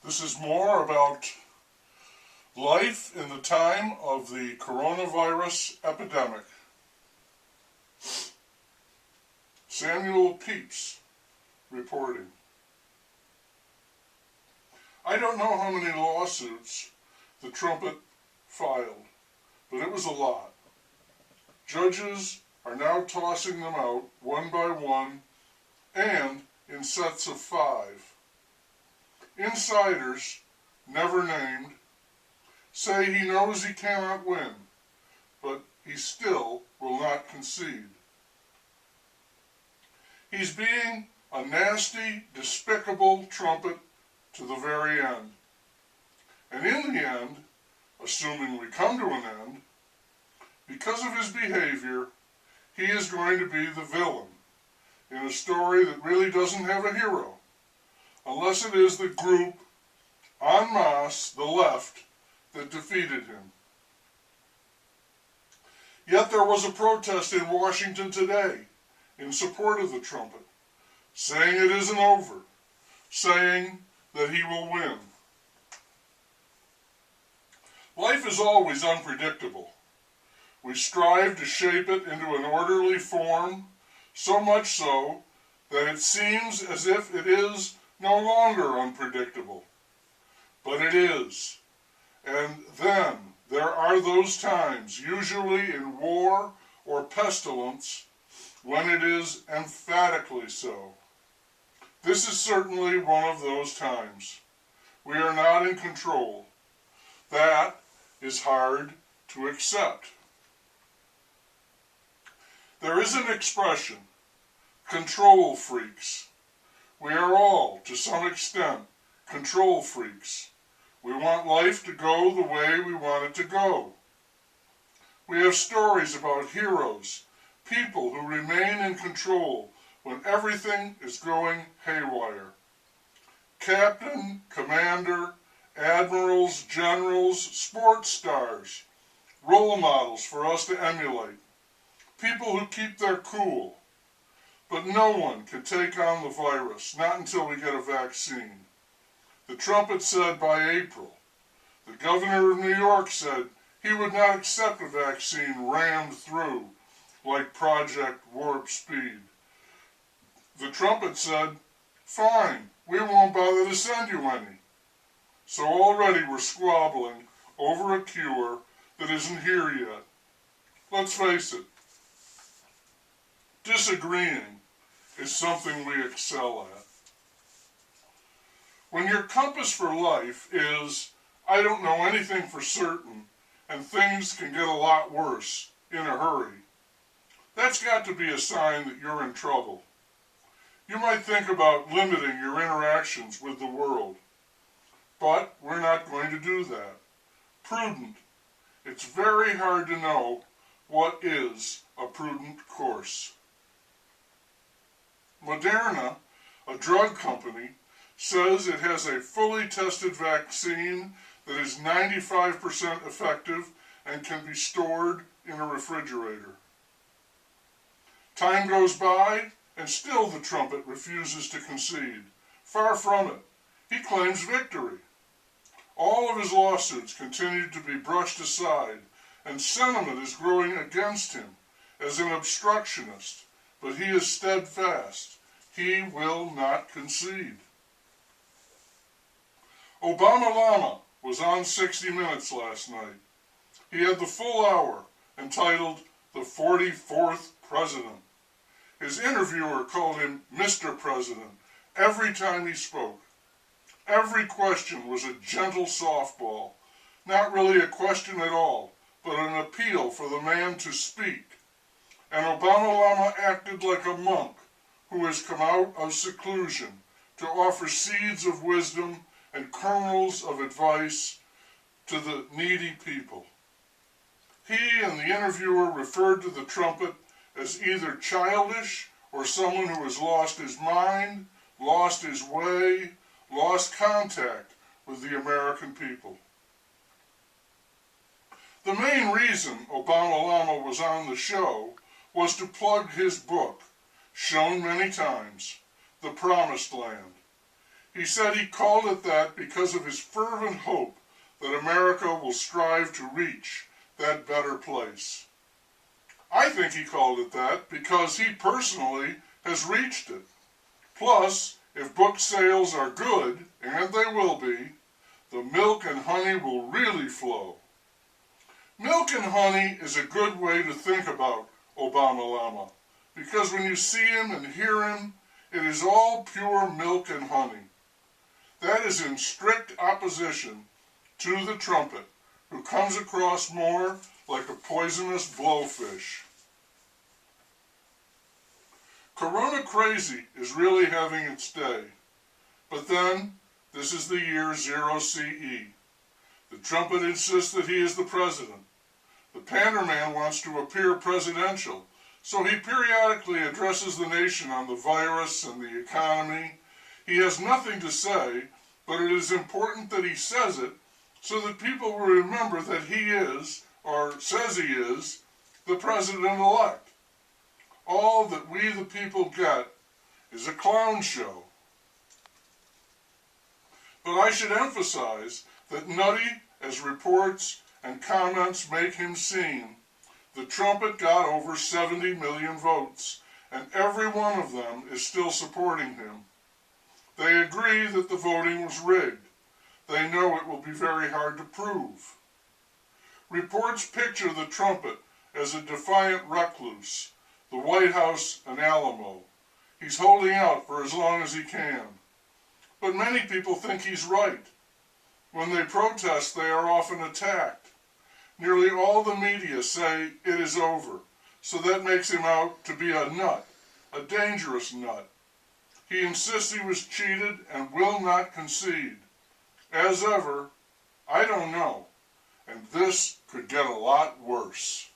This is more about life in the time of the coronavirus epidemic. Samuel Pepys reporting. I don't know how many lawsuits the Trumpet filed, but it was a lot. Judges are now tossing them out one by one and in sets of 5. Insiders, never named, say he knows he cannot win, but he still will not concede. He's being a nasty, despicable Trumpet to the very end. And in the end, assuming we come to an end, because of his behavior, he is going to be the villain in a story that really doesn't have a hero, unless it is the group, en masse, the left, that defeated him. Yet there was a protest in Washington today in support of the Trumpet, saying it isn't over, saying that he will win. Life is always unpredictable. We strive to shape it into an orderly form, so much so that it seems as if it is no longer unpredictable. But it is. And then there are those times, usually in war or pestilence, when it is emphatically so. This is certainly one of those times. We are not in control. That is hard to accept. There is an expression, control freaks. We are all, to some extent, control freaks. We want life to go the way we want it to go. We have stories about heroes, people who remain in control when everything is going haywire. Captain, commander, admirals, generals, sports stars, role models for us to emulate. People who keep their cool. But no one can take on the virus, not until we get a vaccine. The Trumpet said by April. The governor of New York said he would not accept a vaccine rammed through like Project Warp Speed. The Trumpet said, fine, we won't bother to send you any. So already we're squabbling over a cure that isn't here yet. Let's face it, disagreeing is something we excel at. When your compass for life is, I don't know anything for certain, and things can get a lot worse in a hurry, that's got to be a sign that you're in trouble. You might think about limiting your interactions with the world, but we're not going to do that. Prudent. It's very hard to know what is a prudent course. Moderna, a drug company, says it has a fully tested vaccine that is 95% effective and can be stored in a refrigerator. Time goes by, and still the Trumpet refuses to concede. Far from it. He claims victory. All of his lawsuits continue to be brushed aside, and sentiment is growing against him as an obstructionist, but he is steadfast. He will not concede. Obama Llama was on 60 Minutes last night. He had the full hour entitled The 44th President. His interviewer called him Mr. President every time he spoke. Every question was a gentle softball, not really a question at all, but an appeal for the man to speak. And Obama Llama acted like a monk who has come out of seclusion to offer seeds of wisdom and kernels of advice to the needy people. He and the interviewer referred to the Trumpet as either childish or someone who has lost his mind, lost his way, lost contact with the American people. The main reason Obama Llama was on the show was to plug his book, shown many times, The Promised Land. He said he called it that because of his fervent hope that America will strive to reach that better place. I think he called it that because he personally has reached it. Plus, if book sales are good, and they will be, the milk and honey will really flow. Milk and honey is a good way to think about Obama Lama, because when you see him and hear him, it is all pure milk and honey. That is in strict opposition to the trumpet, who comes across more like a poisonous blowfish. Corona crazy is really having its day. But then, this is the year 0 CE. The trumpet insists that he is the president. The Panderman wants to appear presidential, so he periodically addresses the nation on the virus and the economy. He has nothing to say, but it is important that he says it so that people will remember that he is, or says he is, the president-elect. All that we the people get is a clown show. But I should emphasize that nutty as reports and comments make him seem, the trumpet got over 70 million votes, and every one of them is still supporting him. They agree that the voting was rigged. They know it will be very hard to prove. Reports picture the trumpet as a defiant recluse, the White House an Alamo. He's holding out for as long as he can. But many people think he's right. When they protest, they are often attacked. Nearly all the media say it is over, so that makes him out to be a nut, a dangerous nut. He insists he was cheated and will not concede. As ever, I don't know, and this could get a lot worse.